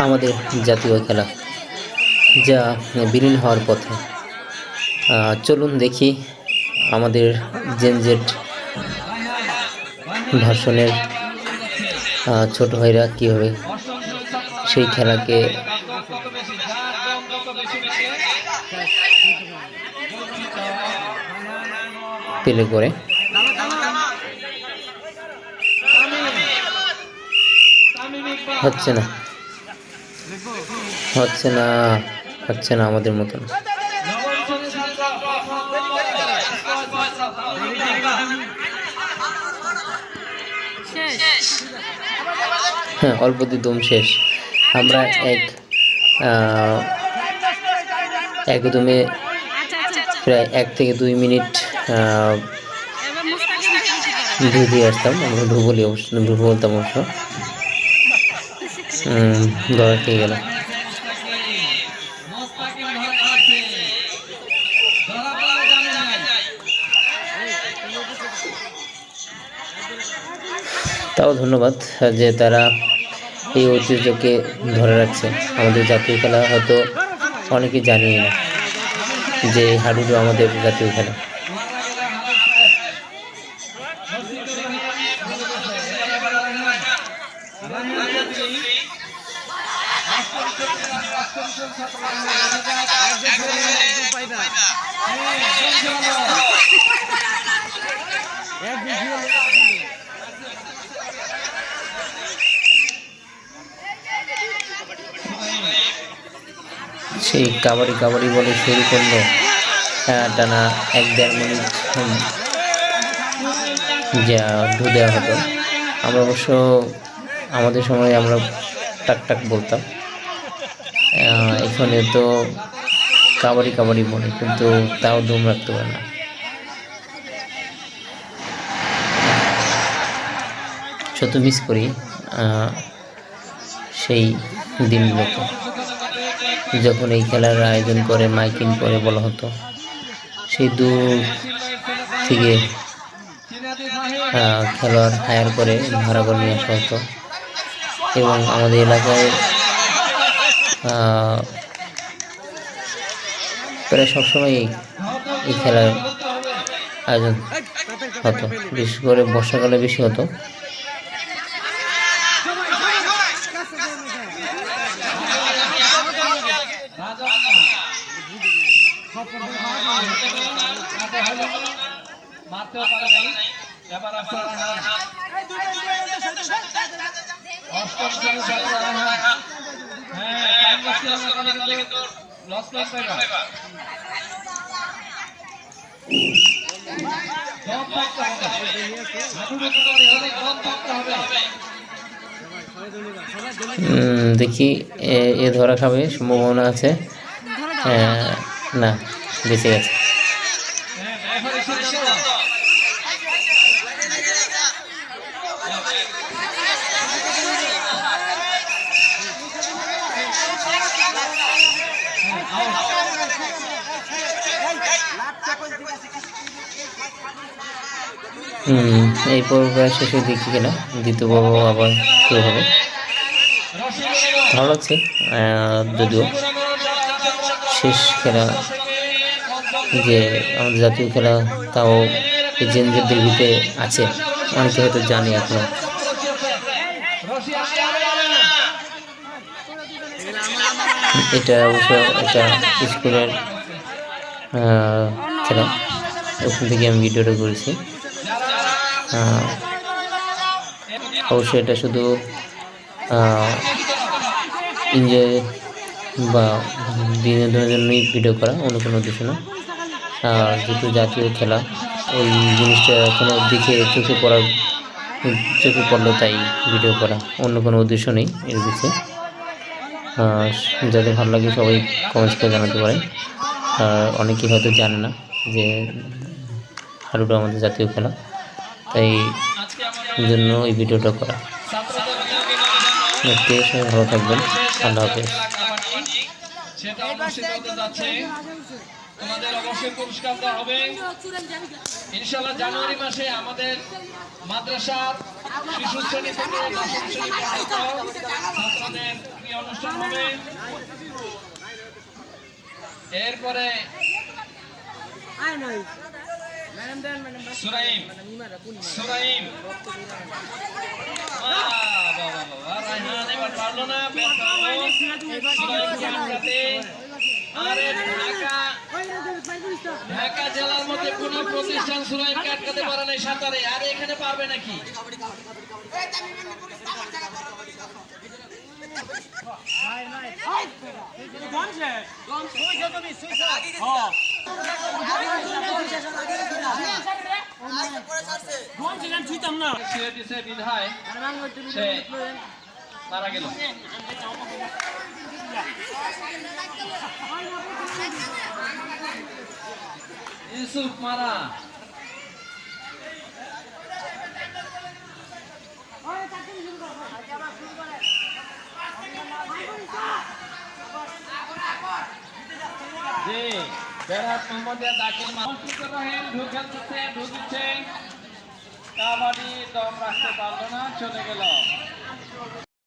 আমাদের জাতীয় খেলা যা বিলীন হওয়ার পথে। চলুন দেখি আমাদের জেনজেড ভার্সনের ছোট ভাইরা কীভাবে সেই খেলাকে প্লে করে। হচ্ছে না আমাদের মতন। হ্যাঁ, অল্প দম শেষ। আমরা একদমে প্রায় 1 থেকে 2 মিনিট দিয়ে আসতাম। আমরা ঢু বলি, অবশ্য ঢু বলতাম, অবশ্য ধরা খেয়ে গেল। তাও ধন্যবাদ যে তারা এই ঐতিহ্যকে ধরে রাখছে। আমাদের জাতীয় খেলা হয়তো অনেকে জানিয়ে না যে হাডুডু আমাদের জাতীয় খেলা। সেই কাবাডি বলে শুরু করলো, টানা 1-1.5 মিনিট যা ঢু দেওয়া হতো। আমরা অবশ্য আমাদের সময় আমরা টাক বলতাম। এখানে তো কাবাডি বলে, কিন্তু তাও দম রাখতে পারে না। শত মিস করি সেই দিনগুলোকে, যখন এই খেলার আয়োজন করে মাইকিং করে বলা হতো, সেই দূর থেকে খেলোয়াড় হায়ার করে ভাড়া করে নিয়ে আসা হতো। এবং আমাদের এলাকায় প্রায় সবসময় এই খেলার আয়োজন হতো, বিশেষ করে বর্ষাকালে বেশি হতো। দেখি এ ধরা খাবে, সম্ভাবনা আছে। না, বেঁচে গেছে। এই পর্ব প্রায় শেষের দিকে কিনা, দ্বিতীয় পর্ব আবার শুরু হবে। ভালো লাগছে, যদিও শেষ খেলা যে আমাদের জাতীয় খেলা, তাও জেনজেডদের ভিতরে আছে, অনেকে হয়তো জানে এখনো। এটা অবশ্য একটা স্কুলের খেলা, ওখান থেকে আমি ভিডিওটা করেছি। অবশ্যই এটা শুধু এনজয় বা বিনোদনের জন্যই ভিডিও করা, অন্য কোনো উদ্দেশ্য না। যেহেতু জাতীয় খেলা, ওই জিনিসটা এখনো দেখে চোখে পড়লো, তাই ভিডিও করা, অন্য কোনো উদ্দেশ্য নেই এর পিছিয়ে। যাদের ভালো লাগে সবাই কমেন্টস করে জানাতে পারেন। আর অনেকেই হয়তো জানে না যে হাডুডু আমাদের জাতীয় খেলা, তাই জন্য এই ভিডিওটা করা। সবাই ভালো থাকবেন, আল্লাহ হাফেজ। তোমাদের অবশ্যই পুরস্কার দেওয়া হবে ইনশাআল্লাহ। জানুয়ারি মাসে আমাদের মাদ্রাসার শিশু শ্রেণী থেকে দশম শ্রেণী পর্যন্ত ছাত্রদের ক্রীড়া অনুষ্ঠান হবে। এরপরে সুরাইম সুরাইম রায়হান এবার পারলো না, ব্যর্থ হলো। সুরাইমকে আটকাতে। আরে ঢাকা জেলার মধ্যে কোন প্রতিষ্ঠান সুরাইমকে আটকাতে পারে নাই সাঁতারে, আর এখানে পারবে নাকি? বিধায় সে মারা গেল। ইউসুফ মারা জি বেরাত মোহাম্মদিয়া দাখিল ঢুকছে কাবাডি দম রাখতে পারলো না, চলে গেল।